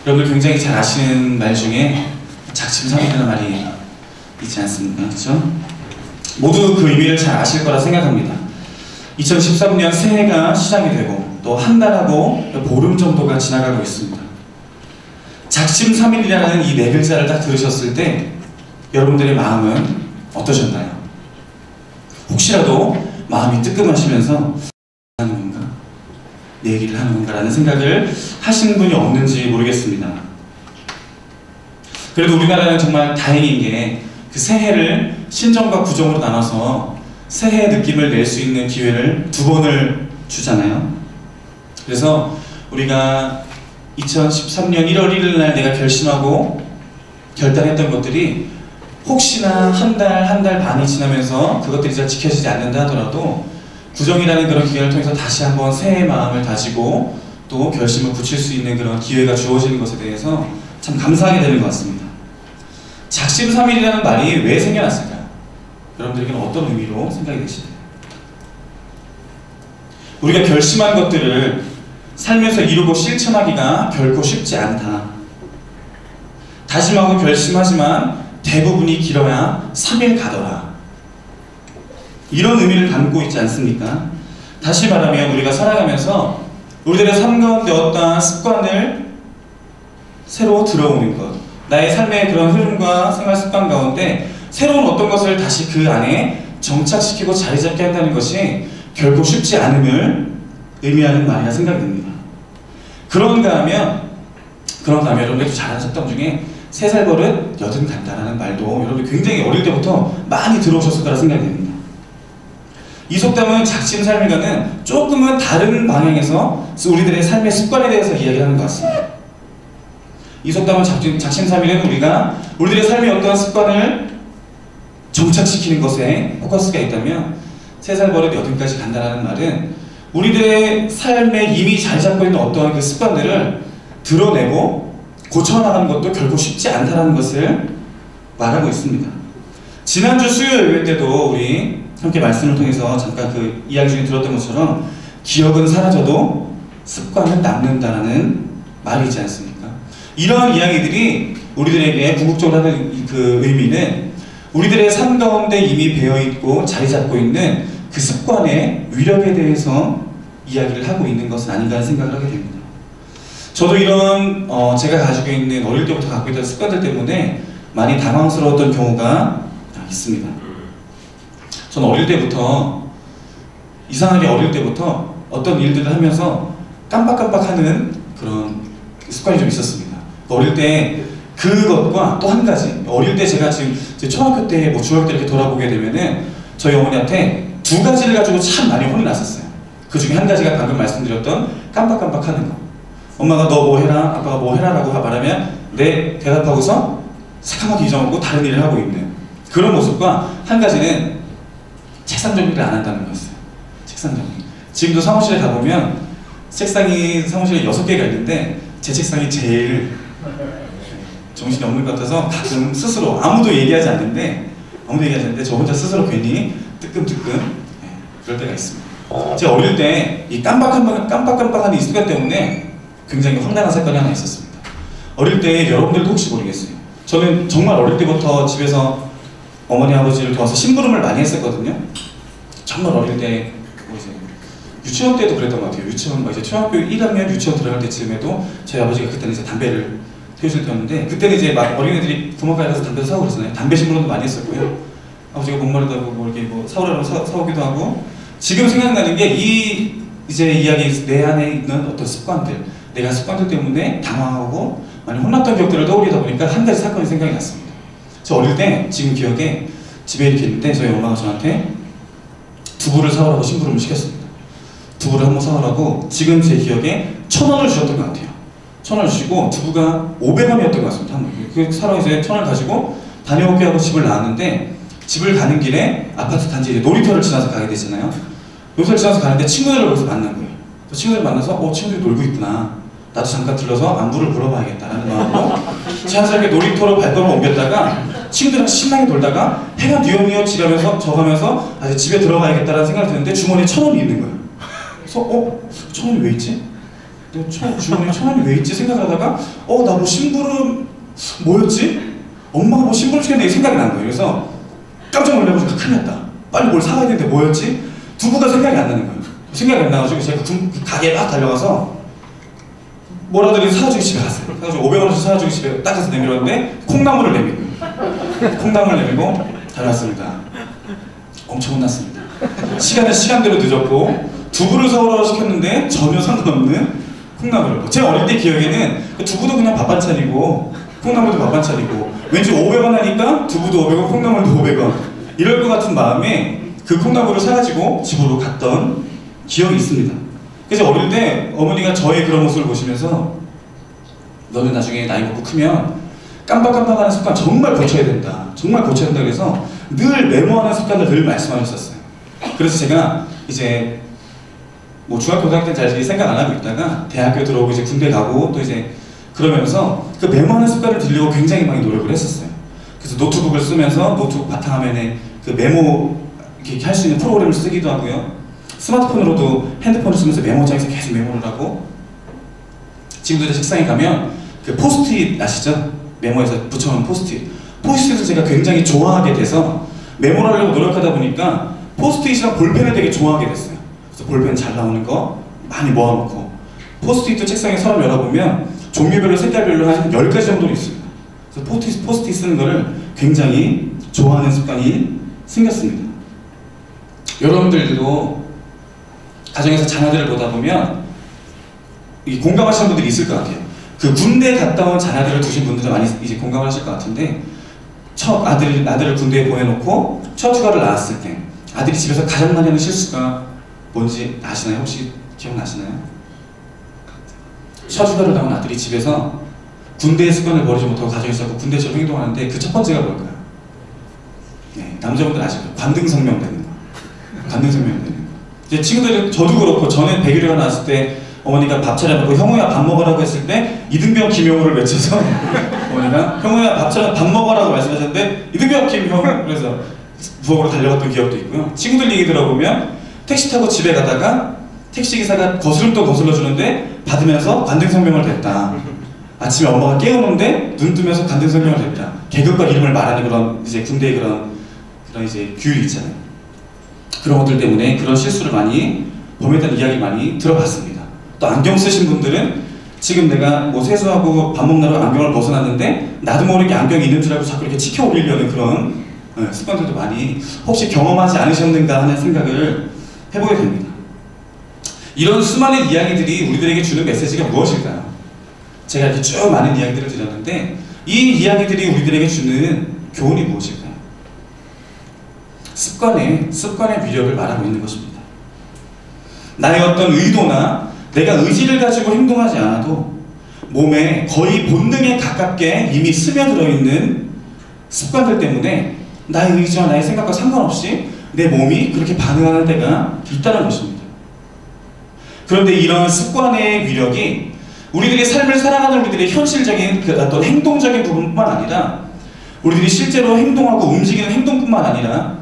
여러분들 굉장히 잘 아시는 말 중에 작심삼일이라는 말이 있지 않습니까? 그렇죠? 모두 그 의미를 잘 아실 거라 생각합니다. 2013년 새해가 시작이 되고 또 한 달하고 보름 정도가 지나가고 있습니다. 작심삼일이라는 이 네 글자를 딱 들으셨을 때 여러분들의 마음은 어떠셨나요? 혹시라도 마음이 뜨끔하시면서 하는 건가? 내 얘기를 하는 건가? 라는 생각을 하시는 분이 없는지 모르겠습니다. 그래도 우리나라는 정말 다행인 게 그 새해를 신정과 구정으로 나눠서 새해 느낌을 낼 수 있는 기회를 2번을 주잖아요. 그래서 우리가 2013년 1월 1일 날 내가 결심하고 결단했던 것들이 혹시나 한 달 반이 지나면서 그것들이 잘 지켜지지 않는다 하더라도 구정이라는 그런 기회를 통해서 다시 한번 새해의 마음을 다지고 또 결심을 굳힐 수 있는 그런 기회가 주어지는 것에 대해서 참 감사하게 되는 것 같습니다. 작심삼일이라는 말이 왜 생겨났을까요? 여러분들에게는 어떤 의미로 생각이 되시나요? 우리가 결심한 것들을 살면서 이루고 실천하기가 결코 쉽지 않다. 다짐하고 결심하지만 대부분이 길어야 3일 가더라. 이런 의미를 담고 있지 않습니까? 다시 말하면 우리가 살아가면서 우리들의 삶 가운데 어떠한 습관을 새로 들어오는 것, 나의 삶의 그런 흐름과 생활 습관 가운데 새로운 어떤 것을 다시 그 안에 정착시키고 자리 잡게 한다는 것이 결코 쉽지 않음을 의미하는 말이라 생각이 듭니다. 그런가 하면 여러분들도 잘 아셨던 중에 3살 버릇 80 간다라는 말도 여러분들 굉장히 어릴 때부터 많이 들어오셨을 거라 생각이 됩니다. 이 속담은 작심삼일과는 조금은 다른 방향에서 우리들의 삶의 습관에 대해서 이야기하는 것 같습니다. 이 속담은 작심삼일은 우리가 우리들의 삶의 어떠한 습관을 정착시키는 것에 포커스가 있다면 3살 버릇 80까지 간다는 말은 우리들의 삶에 이미 자리 잡고 있는 어떠한 그 습관들을 드러내고 고쳐나가는 것도 결코 쉽지 않다는 것을 말하고 있습니다. 지난주 수요일 예배 때도 우리 함께 말씀을 통해서 잠깐 그 이야기 중에 들었던 것처럼 기억은 사라져도 습관은 남는다라는 말이 있지 않습니까? 이러한 이야기들이 우리들에게 궁극적으로 하는 그 의미는 우리들의 삶 가운데 이미 배어있고 자리 잡고 있는 그 습관의 위력에 대해서 이야기를 하고 있는 것은 아닌가 하는 생각을 하게 됩니다. 저도 이런 제가 가지고 있는 어릴 때부터 갖고 있던 습관들 때문에 많이 당황스러웠던 경우가 있습니다. 저는 이상하게 어릴 때부터 어떤 일들을 하면서 깜빡깜빡하는 그런 습관이 좀 있었습니다. 어릴 때 그것과 또 한 가지, 어릴 때 제가 지금 초등학교 때, 중학교 때 이렇게 돌아보게 되면은 저희 어머니한테 2가지를 가지고 참 많이 혼이 났었어요. 그 중에 한 가지가 방금 말씀드렸던 깜빡깜빡하는 거. 엄마가 너 뭐 해라, 아빠가 뭐 해라 라고 말하면 네 대답하고서 새까맣게 잊어먹고 다른 일을 하고 있는 그런 모습과 한 가지는 책상 정리를 안 한다는 거였어요. 책상 정리. 지금도 사무실에 가보면 책상이 사무실에 6개가 있는데 제 책상이 제일 정신이 없는 것 같아서 가끔 스스로 아무도 얘기하지 않는데 저 혼자 스스로 괜히 뜨끔뜨끔 그럴 때가 있습니다. 제가 어릴 때 이 깜빡깜빡하는 이 습관 때문에 굉장히 황당한 사건이 하나 있었습니다. 어릴 때 여러분들도 혹시 모르겠어요. 저는 정말 어릴 때부터 집에서 어머니 아버지를 도와서 심부름을 많이 했었거든요. 정말 어릴 때 유치원 때도 그랬던 것 같아요. 유치원 이제 초등학교 1학년 유치원 들어갈 때쯤에도 저희 아버지가 그때는 이제 담배를 태우실 때였는데 그때는 이제 막 어린애들이 구멍가게 가서 담배 사오고 그러잖아요. 담배 심부름도 많이 했었고요. 아버지가 목마르다고 뭐 이렇게 사오라고 사오기도 하고 지금 생각나는 게 이제 이야기 내 안에 있는 어떤 습관들, 내가 습관들 때문에 당황하고 많이 혼났던 기억들을 떠올리다 보니까 한 가지 사건이 생각이 났습니다. 저 어릴 때 지금 기억에 집에 이렇게 있는데 저희 엄마가 저한테 두부를 사오라고 심부름을 시켰습니다. 두부를 한번 사오라고 지금 제 기억에 1,000원을 주셨던 것 같아요. 1,000원을 주시고 두부가 500원이었던 것 같습니다. 그 사러 이제 1,000원을 가지고 다녀올게 하고 집을 나왔는데 집을 가는 길에 아파트 단지 이제 놀이터를 지나서 가게 되잖아요. 놀이터를 지나서 가는데 친구들을 거기서 만난 거예요. 친구들 만나서 친구들이 놀고 있구나. 나도 잠깐 들러서 안부를 물어봐야겠다라는 마음으로 자연스럽게 놀이터로 발걸음을 옮겼다가 친구들이랑 신나게 놀다가 해가 뉘엿뉘엿 지나면서 져가면서 아, 집에 들어가야겠다라는 생각이 드는데 주머니에 1,000원이 있는 거예요. 그래서 1,000원이 왜 있지? 내 주머니에 1,000원이 왜 있지 생각하다가 나 뭐 심부름 뭐였지? 엄마가 뭐 심부름 시켰는데 생각이 난 거예요. 그래서 깜짝 놀라가지고 큰일 났다. 빨리 뭘 사가야 되는데 뭐였지? 두부가 생각이 안 나는 거예요. 생각이 안 나가지고 제가 그 가게에 막 달려가서 뭐라도 사가지고 집에 갔어요. 사가지고 500원씩 사가지고 집에 딱 가서 내밀었는데 콩나물을 내밀고 콩나물을 내밀고 달려왔습니다. 엄청 혼났습니다. 시간은 시간대로 늦었고 두부를 사오라고 시켰는데 전혀 상관없는 콩나물을. 제 어릴 때 기억에는 두부도 그냥 밥 반찬이고 콩나물도 밥 반찬이고 왠지 500원 하니까 두부도 500원 콩나물도 500원 이럴 것 같은 마음에 그 콩나물을 사가지고 집으로 갔던 기억이 있습니다. 그래서 어릴 때 어머니가 저의 그런 모습을 보시면서 너는 나중에 나이 먹고 크면 깜빡깜빡하는 습관 정말 고쳐야 된다. 정말 고쳐야 된다. 그래서 늘 메모하는 습관을 늘 말씀하셨었어요. 그래서 제가 이제 뭐 중학교 고등학교 때는 잘 생각 안 하고 있다가 대학교 들어오고 이제 군대 가고 또 이제 그러면서 그 메모하는 습관을 들려고 굉장히 많이 노력을 했었어요. 그래서 노트북을 쓰면서 노트북 바탕화면에 그 메모 이렇게 할 수 있는 프로그램을 쓰기도 하고요. 스마트폰으로도 핸드폰을 쓰면서 메모장에서 계속 메모를 하고 지금도 제 책상에 가면 그 포스트잇 아시죠? 메모에서 붙여놓은 포스트잇. 포스트잇을 제가 굉장히 좋아하게 돼서 메모를 하려고 노력하다 보니까 포스트잇이랑 볼펜을 되게 좋아하게 됐어요. 그래서 볼펜 잘 나오는 거 많이 모아놓고 포스트잇도 책상에 서랍 열어보면 종류별로 색깔별로 한 10가지 정도 있습니다. 그래서 포스트잇 쓰는 거를 굉장히 좋아하는 습관이 생겼습니다. 여러분들도 가정에서 자녀들을 보다 보면 공감하시는 분들이 있을 것 같아요. 그 군대 갔다 온 자녀들을 두신 분들은 많이 이제 공감을 하실 것 같은데 첫 아들을 군대에 보내놓고 첫 휴가를 나왔을 때 아들이 집에서 가장 많이 하는 실수가 뭔지 아시나요? 혹시 기억나시나요? 첫 휴가를 나온 아들이 집에서 군대의 습관을 버리지 못하고 가정에서 군대처럼 행동하는데 그 첫 번째가 뭘까요? 네, 남자분들 아시죠? 관등성명 되는 거. 관등성명 되는 거. 이제 친구들, 저도 그렇고 저는 100일회가 나왔을 때 어머니가 밥 차려놓고 형우야 밥 먹으라고 했을 때 이등병 김형우를 외쳐서 어머니가 형우야 밥 먹으라고 말씀하셨는데 이등병 김형우 그래서 부엌으로 달려갔던 기억도 있고요. 친구들 얘기 들어보면 택시 타고 집에 가다가 택시기사가 거스름돈 거슬러주는데 받으면서 관등성명을 댔다. 아침에 엄마가 깨우는데 눈 뜨면서 관등성명을 댔다. 계급과 이름을 말하는 그런 이제 군대의 그런 이제 규율이 있잖아요. 그런 것들 때문에 그런 실수를 많이 범했다는 이야기 많이 들어봤습니다. 또 안경 쓰신 분들은 지금 내가 뭐 세수하고 밥 먹느라고 안경을 벗어났는데 나도 모르게 안경이 있는 줄 알고 자꾸 이렇게 치켜 올리려는 그런 습관들도 많이 혹시 경험하지 않으셨는가 하는 생각을 해보게 됩니다. 이런 수많은 이야기들이 우리들에게 주는 메시지가 무엇일까요? 제가 이렇게 쭉 많은 이야기들을 드렸는데 이 이야기들이 우리들에게 주는 교훈이 무엇일까요? 습관의 위력을 말하고 있는 것입니다. 나의 어떤 의도나 내가 의지를 가지고 행동하지 않아도 몸에 거의 본능에 가깝게 이미 스며들어 있는 습관들 때문에 나의 의지와 나의 생각과 상관없이 내 몸이 그렇게 반응하는 때가 있다는 것입니다. 그런데 이런 습관의 위력이 우리들의 삶을 살아가는 우리들의 현실적인 그 어떤 행동적인 부분뿐만 아니라 우리들이 실제로 행동하고 움직이는 행동뿐만 아니라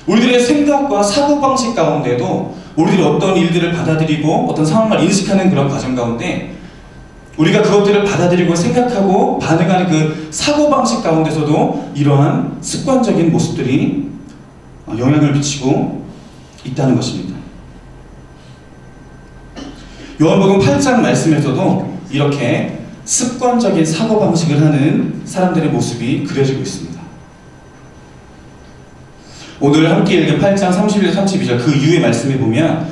우리들의 생각과 사고방식 가운데도 우리들이 어떤 일들을 받아들이고 어떤 상황을 인식하는 그런 과정 가운데 우리가 그것들을 받아들이고 생각하고 반응하는 그 사고방식 가운데서도 이러한 습관적인 모습들이 영향을 미치고 있다는 것입니다. 요한복음 8장 말씀에서도 이렇게 습관적인 사고방식을 하는 사람들의 모습이 그려지고 있습니다. 오늘 함께 읽은 8장 31절 32절 그 이후의 말씀에 보면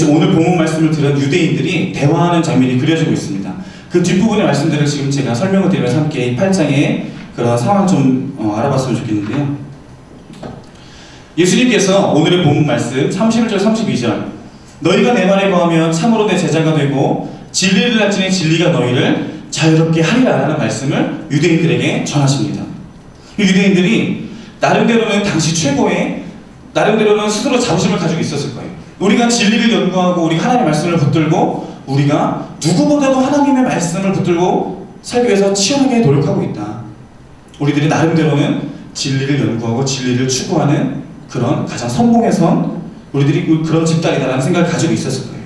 오늘 본문 말씀을 들은 유대인들이 대화하는 장면이 그려지고 있습니다. 그 뒷부분의 말씀들을 지금 제가 설명을 드리면서 함께 이 8장의 그런 상황을 좀 알아봤으면 좋겠는데요. 예수님께서 오늘의 본문 말씀 31절 32절 너희가 내 말에 거하면 참으로 내 제자가 되고 진리를 알지니 진리가 너희를 자유롭게 하리라 라는 말씀을 유대인들에게 전하십니다. 유대인들이 나름대로는 당시 최고의 나름대로는 스스로 자부심을 가지고 있었을 거예요. 우리가 진리를 연구하고 우리가 하나님의 말씀을 붙들고 우리가 누구보다도 하나님의 말씀을 붙들고 살기 위해서 치열하게 노력하고 있다. 우리들이 나름대로는 진리를 연구하고 진리를 추구하는 그런 가장 선봉의 선 우리들이 그런 집단이다라는 생각을 가지고 있었을 거예요.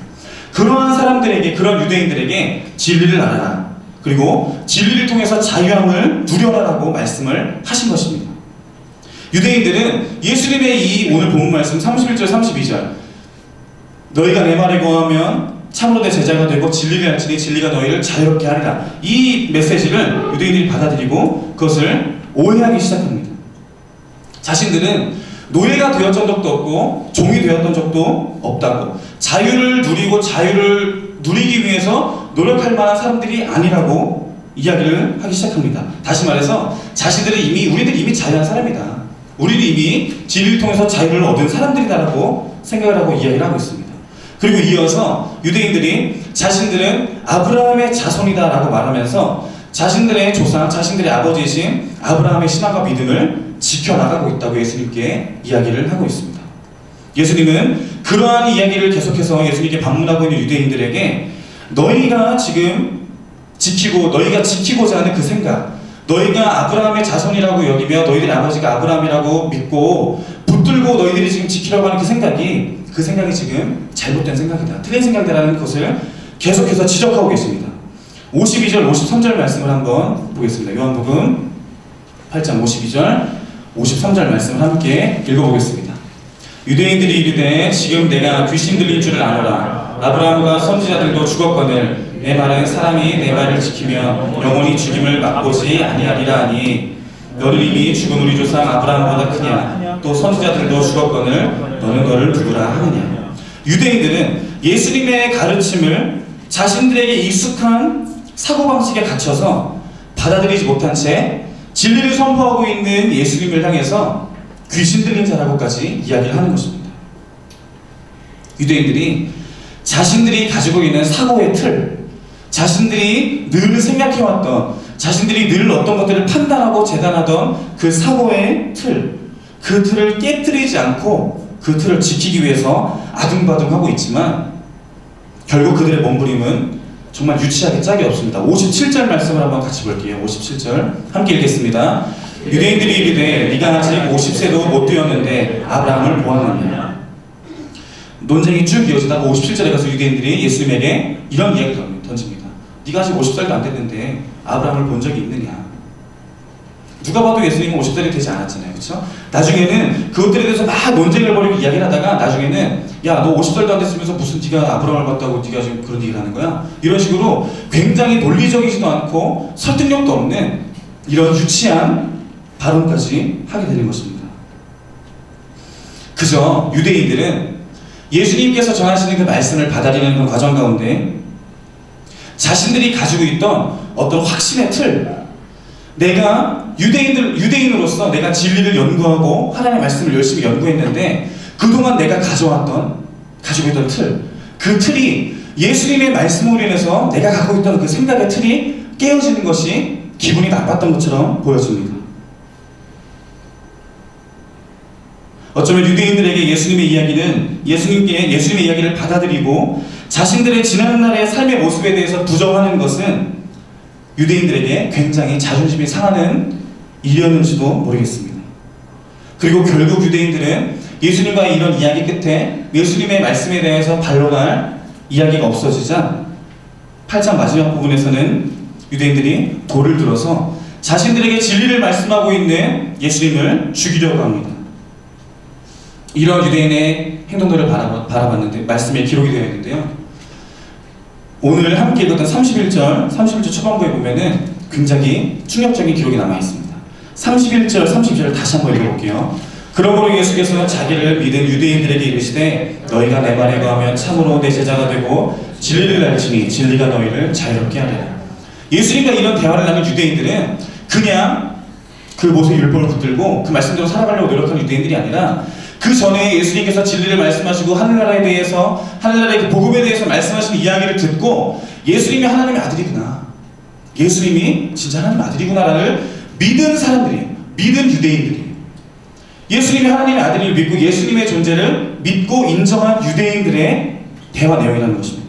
그러한 사람들에게, 그런 유대인들에게 진리를 알아라, 그리고 진리를 통해서 자유함을 누려라라고 말씀을 하신 것입니다. 유대인들은 예수님의 이 오늘 본문 말씀 31절 32절, 너희가 내 말에 거하면 참으로 내 제자가 되고 진리를 알지니 진리가 너희를 자유롭게 하리라, 이 메시지를 유대인들이 받아들이고 그것을 오해하기 시작합니다. 자신들은 노예가 되었던 적도 없고 종이 되었던 적도 없다고, 자유를 누리고 자유를 누리기 위해서 노력할 만한 사람들이 아니라고 이야기를 하기 시작합니다. 다시 말해서 자신들은 우리들 이미 자유한 사람이다, 우리는 이미 진리를 통해서 자유를 얻은 사람들이다라고 생각을 하고 이야기를 하고 있습니다. 그리고 이어서 유대인들이 자신들은 아브라함의 자손이다라고 말하면서 자신들의 조상, 자신들의 아버지이신 아브라함의 신앙과 믿음을 지켜나가고 있다고 예수님께 이야기를 하고 있습니다. 예수님은 그러한 이야기를 계속해서 예수님께 방문하고 있는 유대인들에게 너희가 지키고자 하는 그 생각, 너희가 아브라함의 자손이라고 여기며 너희들의 아버지가 아브라함이라고 믿고 붙들고 너희들이 지금 지키려고 하는 그 생각이 지금 잘못된 생각이다, 틀린 생각이라는 것을 계속해서 지적하고 계십니다. 52절 53절 말씀을 한번 보겠습니다. 요한복음 8장 52절 53절 말씀을 함께 읽어보겠습니다. 유대인들이 이르되 지금 내가 귀신 들린 줄을 아노라. 아브라함과 선지자들도 죽었거늘 내 말은 사람이 내 말을 지키며 영원히 죽임을 맛보지 아니하리라 하니 너는 이미 죽은 우리 조상 아브라함보다 크냐, 또 선지자들도 죽었거늘 너는 너를 누구라 하느냐. 유대인들은 예수님의 가르침을 자신들에게 익숙한 사고방식에 갇혀서 받아들이지 못한 채 진리를 선포하고 있는 예수님을 향해서 귀신 들린 자라고까지 이야기를 하는 것입니다. 유대인들이 자신들이 가지고 있는 사고의 틀, 자신들이 늘 생각해왔던, 자신들이 늘 어떤 것들을 판단하고 재단하던 그 사고의 틀, 그 틀을 깨뜨리지 않고 그 틀을 지키기 위해서 아둥바둥하고 있지만 결국 그들의 몸부림은 정말 유치하게 짝이 없습니다. 57절 말씀을 한번 같이 볼게요. 57절 함께 읽겠습니다. 유대인들이 이르되 네가 아직 50세도 못 되었는데 아브라함을 보았느냐. 논쟁이 쭉 이어지다가 57절에 가서 유대인들이 예수님에게 이런 이야기를 던집니다. 네가 아직 50살도 안 됐는데 아브라함을 본 적이 있느냐. 누가 봐도 예수님은 50살이 되지 않았잖아요, 그렇죠? 나중에는 그것들에 대해서 막 논쟁을 벌이고 이야기를 하다가 나중에는 야, 너 50살도 안 됐으면서 무슨 네가 아브라함을 봤다고 네가 지금 그런 얘기를 하는 거야? 이런 식으로 굉장히 논리적이지도 않고 설득력도 없는 이런 유치한 발언까지 하게 되는 것입니다. 그저 유대인들은 예수님께서 전하시는 그 말씀을 받아들이는 그 과정 가운데 자신들이 가지고 있던 어떤 확신의 틀, 내가 유대인으로서 내가 진리를 연구하고 하나님의 말씀을 열심히 연구했는데 그동안 내가 가지고 있던 틀, 그 틀이 예수님의 말씀으로 인해서 내가 갖고 있던 그 생각의 틀이 깨어지는 것이 기분이 나빴던 것처럼 보여집니다. 어쩌면 유대인들에게 예수님의 이야기를 받아들이고 자신들의 지난날의 삶의 모습에 대해서 부정하는 것은 유대인들에게 굉장히 자존심이 상하는 일이었는지도 모르겠습니다. 그리고 결국 유대인들은 예수님과의 이런 이야기 끝에 예수님의 말씀에 대해서 반론할 이야기가 없어지자 8장 마지막 부분에서는 유대인들이 돌을 들어서 자신들에게 진리를 말씀하고 있는 예수님을 죽이려고 합니다. 이런 유대인의 행동들을 바라봤는데 말씀에 기록이 되어 있는데요. 오늘 함께 읽었던 31절 초반부에 보면은 굉장히 충격적인 기록이 남아 있습니다. 31절, 32절을 다시 한번 읽어볼게요. 그러므로 예수께서는 자기를 믿은 유대인들에게 이르시되 너희가 내 말에 거하면 참으로 내 제자가 되고 진리를 알지니 진리가 너희를 자유롭게 하리라. 예수님과 이런 대화를 나눈 유대인들은 그냥 그 모세 율법을 붙들고 그 말씀대로 살아가려고 노력하는 유대인들이 아니라 그 전에 예수님께서 진리를 말씀하시고 하늘나라에 대해서, 하늘나라의 그 복음에 대해서 말씀하시는 이야기를 듣고 예수님이 하나님의 아들이구나, 예수님이 진짜 하나님의 아들이구나를 믿은 사람들이에요. 믿은 유대인들이에요. 예수님이 하나님의 아들을 믿고 예수님의 존재를 믿고 인정한 유대인들의 대화 내용이라는 것입니다.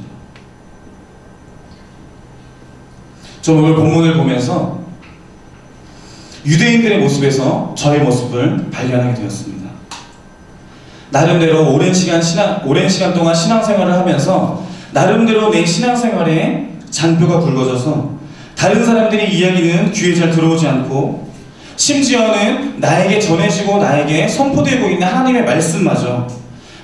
저는 오늘 본문을 보면서 유대인들의 모습에서 저의 모습을 발견하게 되었습니다. 나름대로 오랜 시간 동안 신앙생활을 하면서 나름대로 내 신앙생활에 잔뼈가 굵어져서 다른 사람들의 이야기는 귀에 잘 들어오지 않고 심지어는 나에게 전해지고 나에게 선포되고 있는 하나님의 말씀마저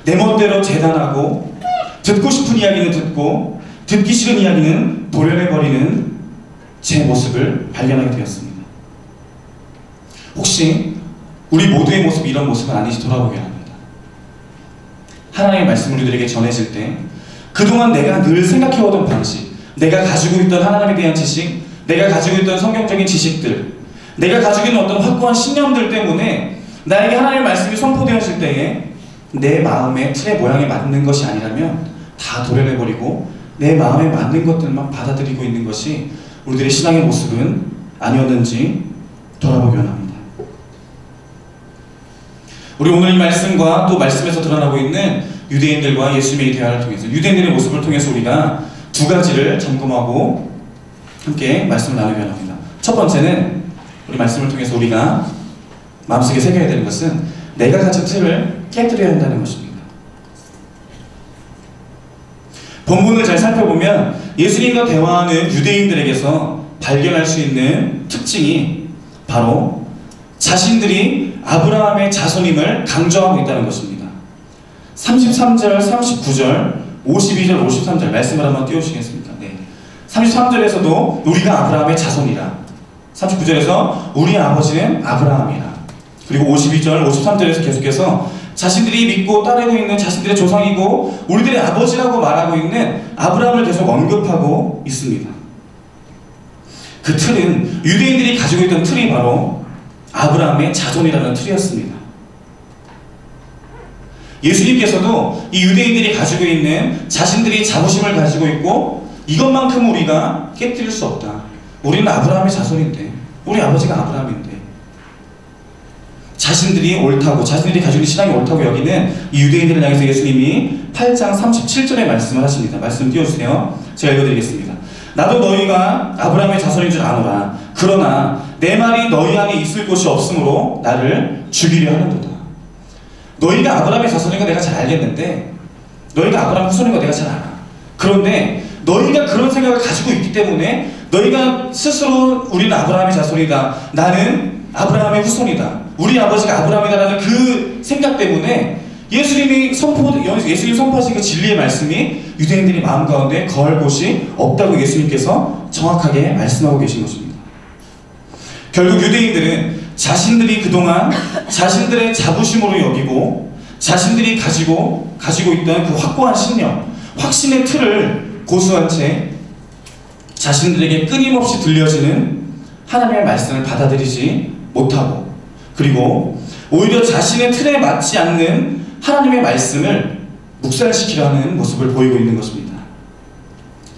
내 멋대로 재단하고 듣고 싶은 이야기는 듣고 듣기 싫은 이야기는 도려내버리는 제 모습을 발견하게 되었습니다. 혹시 우리 모두의 모습이 이런 모습은 아닌지 돌아보게 합니다. 하나님의 말씀을 우리들에게 전해질 때 그동안 내가 늘 생각해오던 방식, 내가 가지고 있던 하나님에 대한 지식, 내가 가지고 있던 성경적인 지식들, 내가 가지고 있는 어떤 확고한 신념들 때문에 나에게 하나님의 말씀이 선포되었을 때에 내 마음의 틀의 모양에 맞는 것이 아니라면 다 도려내버리고 내 마음에 맞는 것들만 받아들이고 있는 것이 우리들의 신앙의 모습은 아니었는지 돌아보기 원합니다. 우리 오늘 이 말씀과 또 말씀에서 드러나고 있는 유대인들과 예수님의 대화를 통해서 유대인들의 모습을 통해서 우리가 두 가지를 점검하고 함께 말씀을 나누기 원합니다. 첫 번째는 우리 말씀을 통해서 우리가 마음속에 새겨야 되는 것은 내가 가진 틀을 깨뜨려야 한다는 것입니다. 본문을 잘 살펴보면 예수님과 대화하는 유대인들에게서 발견할 수 있는 특징이 바로 자신들이 아브라함의 자손임을 강조하고 있다는 것입니다. 33절, 39절, 52절, 53절 말씀을 한번 띄워주시겠습니까? 네. 33절에서도 우리가 아브라함의 자손이라, 39절에서 우리 아버지는 아브라함이라, 그리고 52절, 53절에서 계속해서 자신들이 믿고 따르고 있는 자신들의 조상이고 우리들의 아버지라고 말하고 있는 아브라함을 계속 언급하고 있습니다. 그 틀은 유대인들이 가지고 있던 틀이 바로 아브라함의 자손이라는 틀이었습니다. 예수님께서도 이 유대인들이 가지고 있는 자신들이 자부심을 가지고 있고 이것만큼 우리가 깨뜨릴 수 없다. 우리는 아브라함의 자손인데, 우리 아버지가 아브라함인데, 자신들이 옳다고, 자신들이 가지고 있는 신앙이 옳다고 여기는 이 유대인들을 향해서 예수님이 8장 37절에 말씀을 하십니다. 말씀 띄워주세요. 제가 읽어드리겠습니다. 나도 너희가 아브라함의 자손인 줄 아노라. 그러나 내 말이 너희 안에 있을 곳이 없으므로 나를 죽이려 하는도다. 너희가 아브라함의 자손인 거 내가 잘 알겠는데, 너희가 아브라함 후손인 거 내가 잘 알아. 그런데 너희가 그런 생각을 가지고 있기 때문에 너희가 스스로 우리는 아브라함의 자손이다, 나는 아브라함의 후손이다, 우리 아버지가 아브라함이다라는 그 생각 때문에 예수님이 선포하신 그 진리의 말씀이 유대인들이 마음 가운데 거할 곳이 없다고 예수님께서 정확하게 말씀하고 계신 것입니다. 결국 유대인들은 자신들이 그동안 자신들의 자부심으로 여기고 자신들이 가지고 있던 그 확고한 신념, 확신의 틀을 고수한 채 자신들에게 끊임없이 들려지는 하나님의 말씀을 받아들이지 못하고, 그리고 오히려 자신의 틀에 맞지 않는 하나님의 말씀을 묵살시키려 하는 모습을 보이고 있는 것입니다.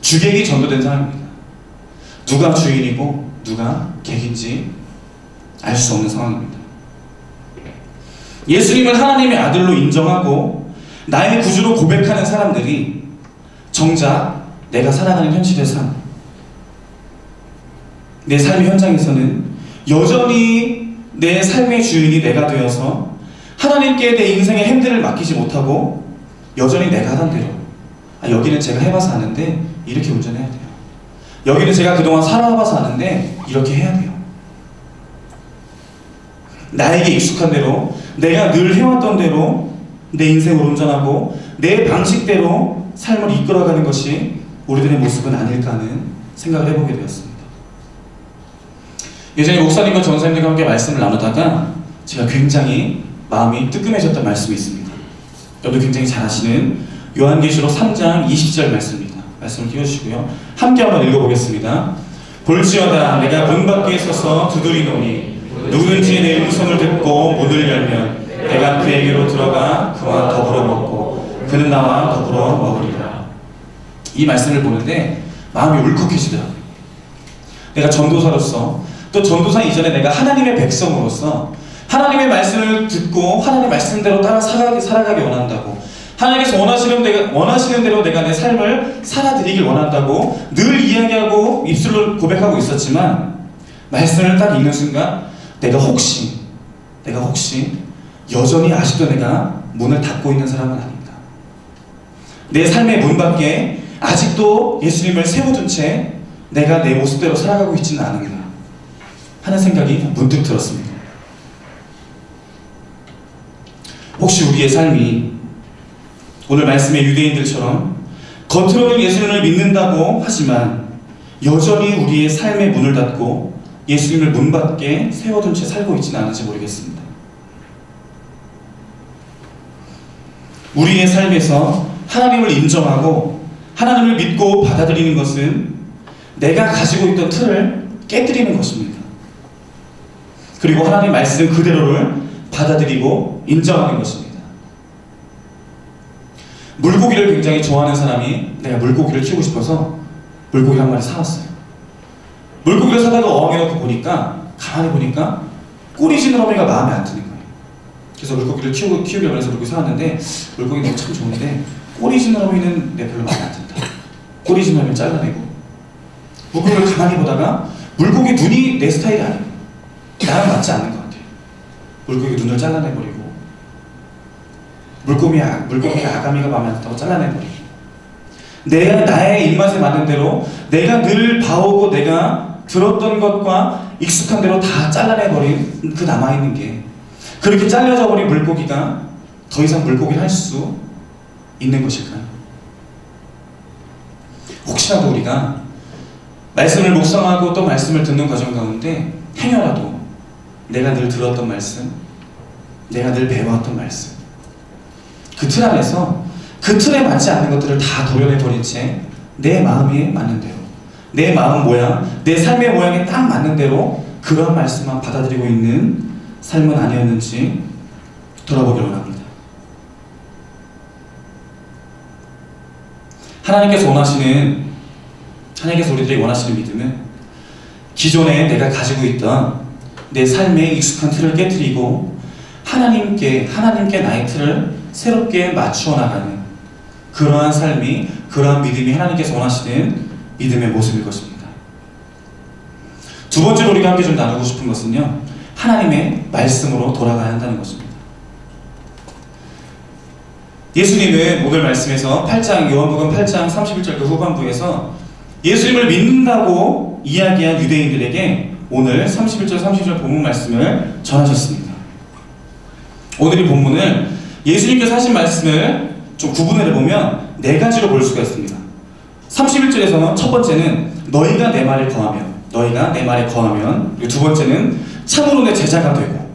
주객이 전도된 사람입니다. 누가 주인이고 누가 객인지 알 수 없는 상황입니다. 예수님을 하나님의 아들로 인정하고 나의 구주로 고백하는 사람들이 정작 내가 살아가는 현실의 삶, 내 삶의 현장에서는 여전히 내 삶의 주인이 내가 되어서 하나님께 내 인생의 핸들을 맡기지 못하고 여전히 내가 하던 대로, 여기는 제가 해봐서 아는데 이렇게 운전해야 돼요, 여기는 제가 그동안 살아와봐서 아는데 이렇게 해야 돼요, 나에게 익숙한 대로 내가 늘 해왔던 대로 내 인생을 운전하고 내 방식대로 삶을 이끌어가는 것이 우리들의 모습은 아닐까 하는 생각을 해보게 되었습니다. 예전에 목사님과 전사님들과 함께 말씀을 나누다가 제가 굉장히 마음이 뜨끔해졌던 말씀이 있습니다. 여러분도 굉장히 잘 아시는 요한계시록 3장 20절 말씀입니다. 말씀을 띄워주시고요, 함께 한번 읽어보겠습니다. 볼지어다 내가 문 밖에 서서 두드리노니 누구든지 내 음성을 듣고 문을 열면 내가 그에게로 들어가 그와 더불어 먹고 그는 나와 더불어 먹으리라. 이 말씀을 보는데 마음이 울컥해지더라고요. 내가 전도사로서, 또 전도사 이전에 내가 하나님의 백성으로서 하나님의 말씀을 듣고 하나님의 말씀대로 따라 살아가기 원한다고, 하나님께서 원하시는 대로 내가 내 삶을 살아드리길 원한다고 늘 이야기하고 입술로 고백하고 있었지만, 말씀을 딱 읽는 순간 내가 혹시 여전히 아직도 내가 문을 닫고 있는 사람은 아닌가, 내 삶의 문 밖에 아직도 예수님을 세워둔 채 내가 내 모습대로 살아가고 있지는 않은가 하는 생각이 문득 들었습니다. 혹시 우리의 삶이 오늘 말씀의 유대인들처럼 겉으로는 예수님을 믿는다고 하지만 여전히 우리의 삶의 문을 닫고 예수님을 문 밖에 세워둔 채 살고 있지는 않은지 모르겠습니다. 우리의 삶에서 하나님을 인정하고 하나님을 믿고 받아들이는 것은 내가 가지고 있던 틀을 깨뜨리는 것입니다. 그리고 하나님 말씀 그대로를 받아들이고 인정하는 것입니다. 물고기를 굉장히 좋아하는 사람이 내가 물고기를 키우고 싶어서 물고기 한 마리 사왔어요. 물고기를 사다가 어항에 놓고 가만히 보니까 꼬리 지느러미가 마음에 안 드는 거예요. 그래서 물고기를 키우려고 해서 물고기 사왔는데 물고기 너무 참 좋은데 꼬리 지느러미는 내 별로 마음에 안 든다. 꼬리 지느러미를 잘라내고 물고기를 가만히 보다가 물고기 눈이 내 스타일이 아니에요. 나랑 맞지 않는 것 같아요. 물고기 눈을 잘라내버리고 물고기 아가미가 마음에 안 든다고 잘라내버리고 나의 입맛에 맞는 대로 내가 늘 봐오고 내가 들었던 것과 익숙한 대로 다 잘라내버린 그 남아있는 게 그렇게 잘려져 버린 물고기가 더 이상 물고기를 할 수 있는 것일까요? 혹시라도 우리가 말씀을 묵상하고 또 말씀을 듣는 과정 가운데 행여라도 내가 늘 들었던 말씀, 내가 늘 배워왔던 말씀 그 틀 안에서 그 틀에 맞지 않는 것들을 다 도려내버린 채 내 마음에 맞는 대로 내 마음 모양, 내 삶의 모양에 딱 맞는 대로 그런 말씀만 받아들이고 있는 삶은 아니었는지 돌아보기를 원합니다. 하나님께서 우리들이 원하시는 믿음은 기존에 내가 가지고 있던 내 삶의 익숙한 틀을 깨뜨리고 하나님께 나의 틀을 새롭게 맞추어 나가는 그러한 삶이, 그러한 믿음이 하나님께서 원하시는 믿음의 모습일 것입니다. 두 번째로 우리가 함께 좀 나누고 싶은 것은요, 하나님의 말씀으로 돌아가야 한다는 것입니다. 예수님은 오늘 말씀에서 요한복음 8장 31절 그 후반부에서 예수님을 믿는다고 이야기한 유대인들에게 오늘 31절 32절 본문 말씀을 전하셨습니다. 오늘 이 본문을 예수님께서 하신 말씀을 좀 구분을 해보면 네 가지로 볼 수가 있습니다. 31절에서는 첫 번째는 너희가 내 말에 거하면, 그리고 두 번째는 참으로 내 제자가 되고,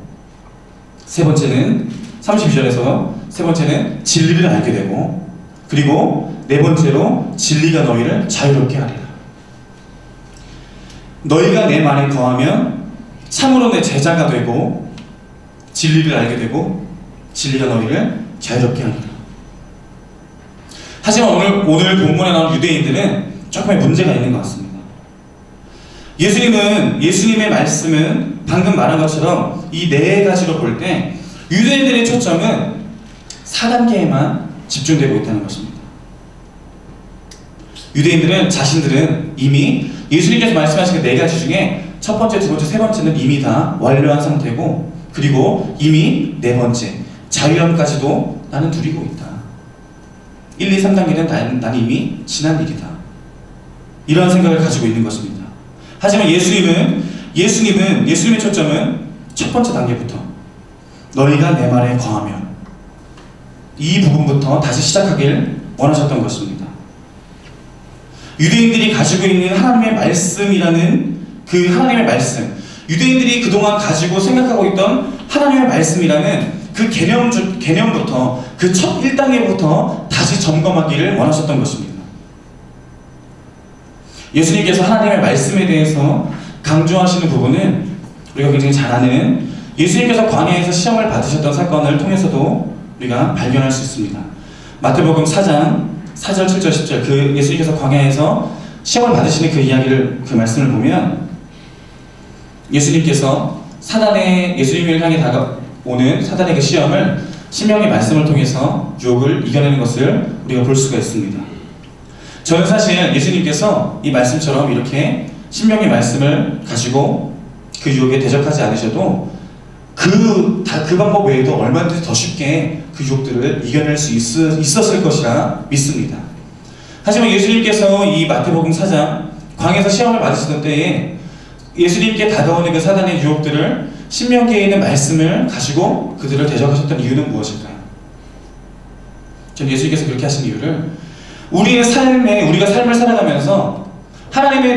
세 번째는 32절에서 세 번째는 진리를 알게 되고, 그리고 네 번째로 진리가 너희를 자유롭게 하리라. 너희가 내 말에 거하면 참으로 내 제자가 되고 진리를 알게 되고 진리가 너희를 자유롭게 하리라. 하지만 오늘 본문에 나온 유대인들은 조금의 문제가 있는 것 같습니다. 예수님의 말씀은 방금 말한 것처럼 이 네 가지로 볼 때 유대인들의 초점은 4단계에만 집중되고 있다는 것입니다. 자신들은 이미 예수님께서 말씀하신 그 네 가지 중에 첫 번째, 두 번째, 세 번째는 이미 다 완료한 상태고, 그리고 이미 네 번째, 자유함까지도 나는 누리고 있다. 1, 2, 3단계는 난 이미 지난 일이다. 이러한 생각을 가지고 있는 것입니다. 하지만 예수님의 초점은 첫 번째 단계부터 너희가 내 말에 거하면, 이 부분부터 다시 시작하길 원하셨던 것입니다. 유대인들이 가지고 있는 하나님의 말씀이라는 그 하나님의 말씀, 유대인들이 그동안 가지고 생각하고 있던 하나님의 말씀이라는 그 개념부터, 그 첫 1단계부터 다시 점검하기를 원하셨던 것입니다. 예수님께서 하나님의 말씀에 대해서 강조하시는 부분은 우리가 굉장히 잘 아는 예수님께서 광야에서 시험을 받으셨던 사건을 통해서도 우리가 발견할 수 있습니다. 마태복음 4장 4절, 7절, 10절 그 예수님께서 광야에서 시험을 받으시는 그 말씀을 보면 예수님께서 예수님을 향해 다가오는 사단의 그 시험을 신명의 말씀을 통해서 유혹을 이겨내는 것을 우리가 볼 수가 있습니다. 저는 사실 예수님께서 이 말씀처럼 이렇게 신명의 말씀을 가지고 그 유혹에 대적하지 않으셔도 그 방법 외에도 얼마든지 더 쉽게 그 유혹들을 이겨낼 수 있었을 것이라 믿습니다. 하지만 예수님께서 이 마태복음 4장 광야에서 시험을 받으시던 때에 예수님께 다가오는 그 사단의 유혹들을 신명기에 있는 말씀을 가지고 그들을 대적하셨던 이유는 무엇일까요? 저는 예수님께서 그렇게 하신 이유를 우리가 삶을 살아가면서 하나님의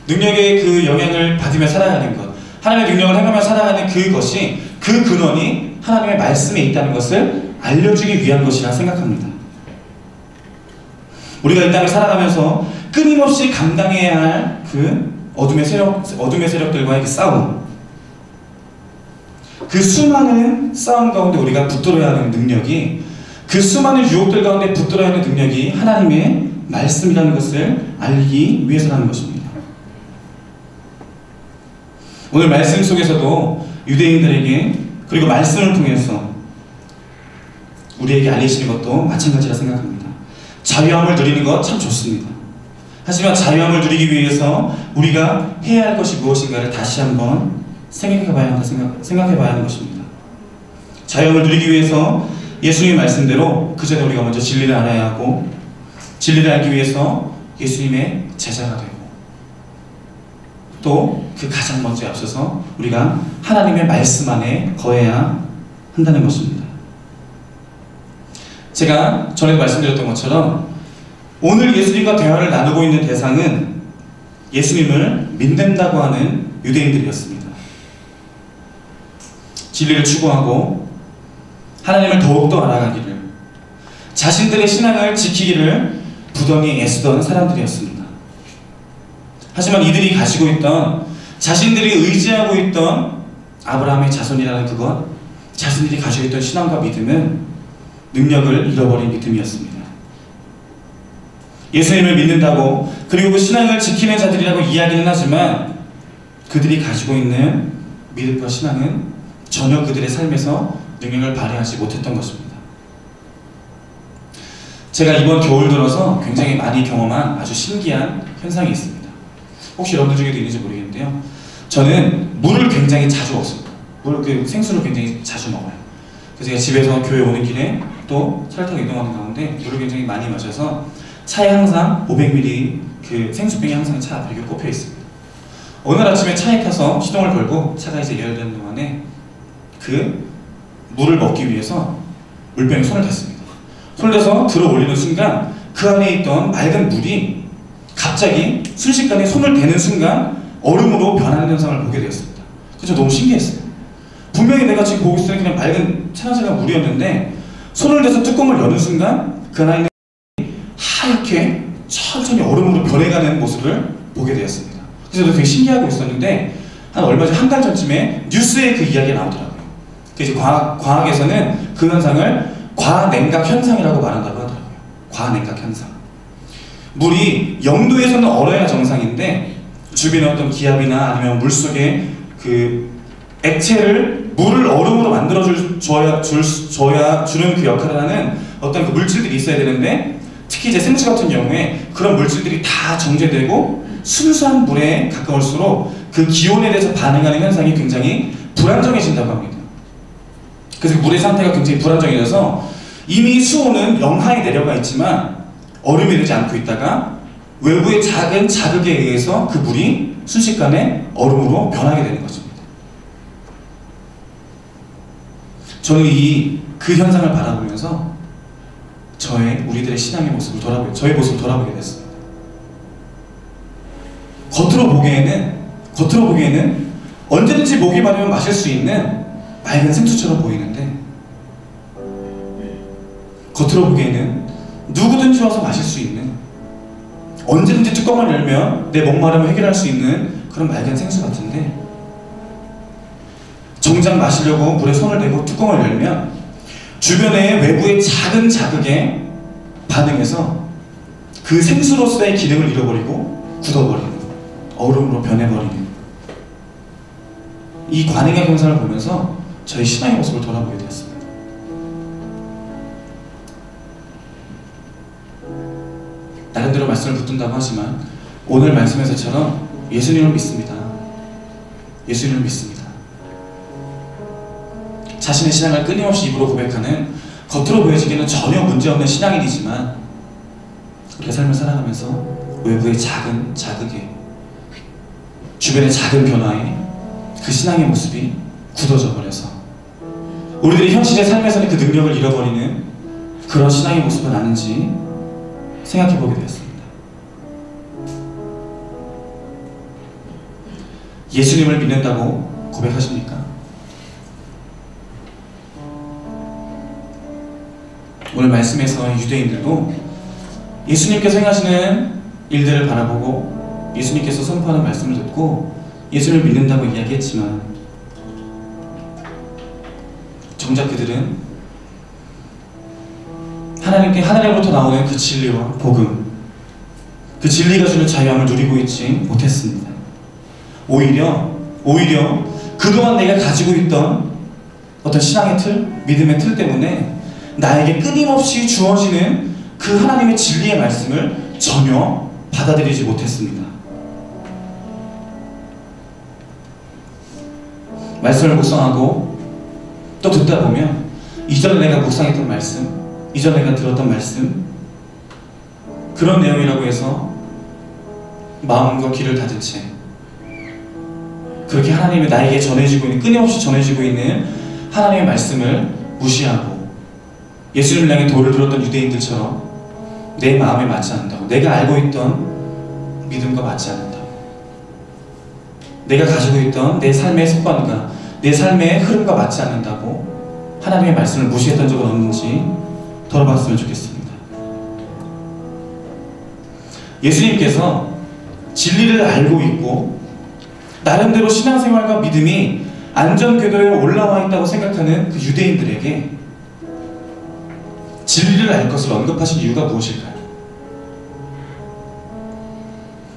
능력의 그 영향을 받으며 살아가는 것, 하나님의 능력을 행하며 살아가는 그것이, 그 근원이 하나님의 말씀에 있다는 것을 알려주기 위한 것이라 생각합니다. 우리가 이 땅을 살아가면서 끊임없이 감당해야 할 그 어둠의 세력들과의 그 싸움, 그 수많은 싸움 가운데 우리가 붙들어야 하는 능력이, 그 수많은 유혹들 가운데 붙들어야 하는 능력이 하나님의 말씀이라는 것을 알기 위해서라는 것입니다. 오늘 말씀 속에서도 유대인들에게, 그리고 말씀을 통해서 우리에게 알리시는 것도 마찬가지라 생각합니다. 자유함을 누리는 것 참 좋습니다. 하지만 자유함을 누리기 위해서 우리가 해야 할 것이 무엇인가를 다시 한번 생각해봐야 하는 것입니다. 자유함을 누리기 위해서 예수님의 말씀대로 그 전에 우리가 먼저 진리를 알아야 하고, 진리를 알기 위해서 예수님의 제자가 되고, 또 그 가장 먼저 앞서서 우리가 하나님의 말씀 안에 거해야 한다는 것입니다. 제가 전에도 말씀드렸던 것처럼 오늘 예수님과 대화를 나누고 있는 대상은 예수님을 믿는다고 하는 유대인들이었습니다. 진리를 추구하고 하나님을 더욱더 알아가기를, 자신들의 신앙을 지키기를 부단히 애쓰던 사람들이었습니다. 하지만 이들이 가지고 있던, 자신들이 의지하고 있던 아브라함의 자손이라는 그것, 자신들이 가지고 있던 신앙과 믿음은 능력을 잃어버린 믿음이었습니다. 예수님을 믿는다고, 그리고 그 신앙을 지키는 자들이라고 이야기는 하지만 그들이 가지고 있는 믿음과 신앙은 전혀 그들의 삶에서 능력을 발휘하지 못했던 것입니다. 제가 이번 겨울 들어서 굉장히 많이 경험한 아주 신기한 현상이 있습니다. 혹시 여러분들 중에도 있는지 모르겠는데요, 저는 물을 굉장히 자주 먹습니다. 생수를 굉장히 자주 먹어요. 그래서 제가 집에서 교회 오는 길에 또 차를 타고 이동하는 가운데 물을 굉장히 많이 마셔서 차에 항상 500ml 그 생수병이 항상 차 앞에 이렇게 꼽혀 있습니다. 오늘 아침에 차에 타서 시동을 걸고 차가 이제 예열되는 동안에 그 물을 먹기 위해서 물병에 손을 댔습니다. 손을 대서 들어 올리는 순간 그 안에 있던 맑은 물이 갑자기 순식간에 손을 대는 순간 얼음으로 변하는 현상을 보게 되었습니다. 그래서 너무 신기했어요. 분명히 내가 지금 보고 있을 때 그냥 맑은 차나차나 물이었는데 손을 대서 뚜껑을 여는 순간 그 안에 있는 하얗게 천천히 얼음으로 변해가는 모습을 보게 되었습니다. 그래서 되게 신기하고 있었는데 한 얼마 전, 한 달 전쯤에 뉴스에 그 이야기가 나오더라고요. 그래서 과학에서는 그 현상을 과냉각 현상이라고 말한다고 하더라고요. 과냉각 현상. 물이 0도에서는 얼어야 정상인데 주변에 어떤 기압이나 아니면 물속에 그 액체를, 물을 얼음으로 만들어줘야 주는 그 역할을 하는 어떤 그 물질들이 있어야 되는데, 특히 이제 생수 같은 경우에 그런 물질들이 다 정제되고 순수한 물에 가까울수록 그 기온에 대해서 반응하는 현상이 굉장히 불안정해진다고 합니다. 그래서 물의 상태가 굉장히 불안정해져서 이미 수온은 영하에 내려가 있지만 얼음이 되지 않고 있다가 외부의 작은 자극에 의해서 그 물이 순식간에 얼음으로 변하게 되는 것입니다. 저는 그 현상을 바라보면서 우리들의 신앙의 모습을 저의 모습을 돌아보게 됐습니다. 겉으로 보기에는 언제든지 목이 마르면 마실 수 있는 맑은 생수처럼 보이는데, 겉으로 보기에는 누구든지 와서 마실 수 있는, 언제든지 뚜껑을 열면 내 목마름을 해결할 수 있는 그런 맑은 생수 같은데, 정작 마시려고 물에 손을 대고 뚜껑을 열면 주변의 외부의 작은 자극에 반응해서 그 생수로서의 기능을 잃어버리고 굳어버리는, 얼음으로 변해버리는 이 관행의 현상을 보면서 저희 신앙의 모습을 돌아보게 되었습니다. 나름대로 말씀을 붙든다고 하지만 오늘 말씀에서처럼 예수님을 믿습니다. 예수님을 믿습니다. 자신의 신앙을 끊임없이 입으로 고백하는 겉으로 보여지기는 전혀 문제없는 신앙인이지만 우리가 삶을 살아가면서 외부의 작은 자극에, 주변의 작은 변화에 그 신앙의 모습이 굳어져 버려서 우리들이 현실의 삶에서는 그 능력을 잃어버리는 그런 신앙의 모습은 아닌지 생각해 보게 되었습니다. 예수님을 믿는다고 고백하십니까? 오늘 말씀에서 유대인들도 예수님께서 행하시는 일들을 바라보고 예수님께서 선포하는 말씀을 듣고 예수님을 믿는다고 이야기했지만 정작 그들은 하나님으로부터 나오는 그 진리와 복음, 그 진리가 주는 자유함을 누리고 있지 못했습니다. 오히려 그동안 내가 가지고 있던 어떤 신앙의 틀, 믿음의 틀 때문에 나에게 끊임없이 주어지는 그 하나님의 진리의 말씀을 전혀 받아들이지 못했습니다. 말씀을 묵상하고 또 듣다 보면 이전에 내가 묵상했던 말씀, 이전에 내가 들었던 말씀, 그런 내용이라고 해서 마음과 귀를 닫은 채 그렇게 하나님이 나에게 전해지고 있는, 끊임없이 전해지고 있는 하나님의 말씀을 무시하고 예수님을 향해 돌을 들었던 유대인들처럼 내 마음에 맞지 않는다고, 내가 알고 있던 믿음과 맞지 않는다고, 내가 가지고 있던 내 삶의 습관과 내 삶의 흐름과 맞지 않는다고 하나님의 말씀을 무시했던 적은 없는지 돌아봤으면 좋겠습니다. 예수님께서 진리를 알고 있고 나름대로 신앙생활과 믿음이 안전궤도에 올라와 있다고 생각하는 그 유대인들에게 진리를 알 것을 언급하신 이유가 무엇일까요?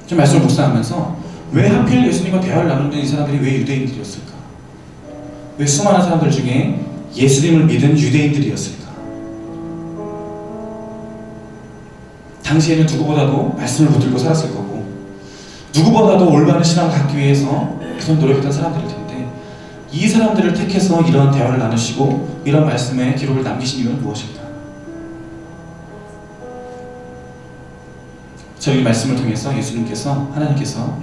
좀 말씀을 묵상하면서 왜 하필 예수님과 대화를 나누는 이 사람들이 왜 유대인들이었을까? 왜 수많은 사람들 중에 예수님을 믿은 유대인들이었을까? 당시에는 누구보다도 말씀을 붙들고 살았을 거고 누구보다도 올바른 신앙을 갖기 위해서 우선 노력했던 사람들일 텐데 이 사람들을 택해서 이런 대화를 나누시고 이런 말씀의 기록을 남기신 이유는 무엇일까? 저희 말씀을 통해서 예수님께서, 하나님께서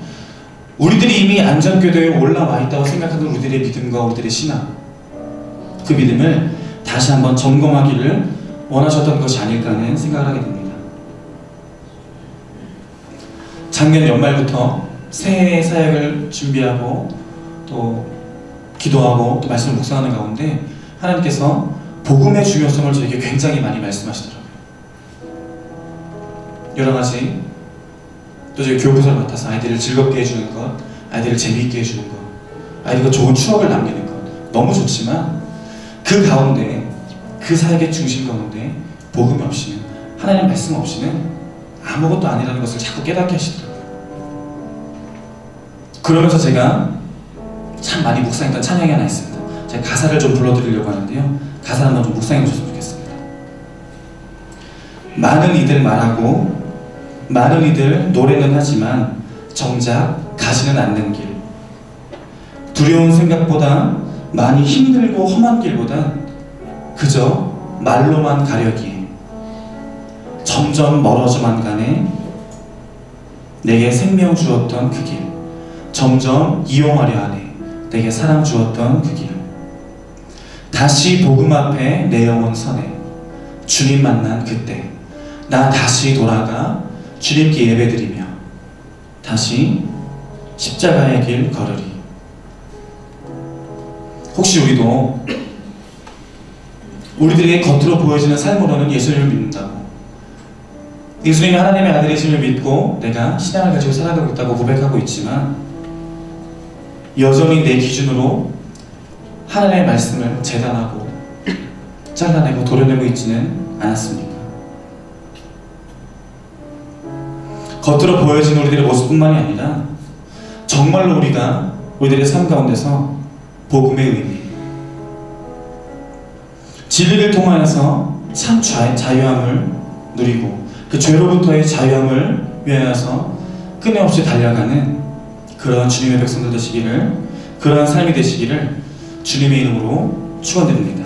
우리들이 이미 안전궤도에 올라와 있다고 생각하는 우리들의 믿음과 우리들의 신앙, 그 믿음을 다시 한번 점검하기를 원하셨던 것이 아닐까 하는 생각을 하게 됩니다. 작년 연말부터 새해 사역을 준비하고 또 기도하고 또 말씀을 묵상하는 가운데 하나님께서 복음의 중요성을 저에게 굉장히 많이 말씀하시더라고요. 여러 가지, 또 저희 교부사를 맡아서 아이들을 즐겁게 해주는 것, 아이들을 재미있게 해주는 것, 아이들과 좋은 추억을 남기는 것 너무 좋지만 그 가운데, 그 사역의 중심 가운데 복음이 없이는, 하나님 말씀 없이는 아무것도 아니라는 것을 자꾸 깨닫게 하시더라고요. 그러면서 제가 참 많이 묵상했던 찬양이 하나 있습니다. 제가 가사를 좀 불러드리려고 하는데요, 가사 한번 좀 묵상해 주셨으면 좋겠습니다. 많은 이들 말하고 많은 이들 노래는 하지만 정작 가지는 않는 길, 두려운 생각보다 많이 힘들고 험한 길보다 그저 말로만 가려기에 점점 멀어져만 가네. 내게 생명 주었던 그 길, 점점 이용하려 하네. 내게 사랑 주었던 그 길, 다시 복음 앞에 내 영혼 서네. 주님 만난 그때 나 다시 돌아가 주님께 예배드리며 다시 십자가의 길 걸으리. 혹시 우리도 우리들의 겉으로 보여지는 삶으로는 예수님을 믿는다고, 예수님이 하나님의 아들이심을 믿고 내가 신앙을 가지고 살아가고 있다고 고백하고 있지만 여전히 내 기준으로 하나님의 말씀을 재단하고 잘라내고 도려내고 있지는 않았습니까? 겉으로 보여지는 우리들의 모습뿐만이 아니라 정말로 우리가 우리들의 삶 가운데서 복음의 의미, 진리를 통하여서 참 자유함을 누리고 그 죄로부터의 자유함을 위하여서 끊임없이 달려가는 그런 주님의 백성들 되시기를, 그러한 삶이 되시기를 주님의 이름으로 축원드립니다.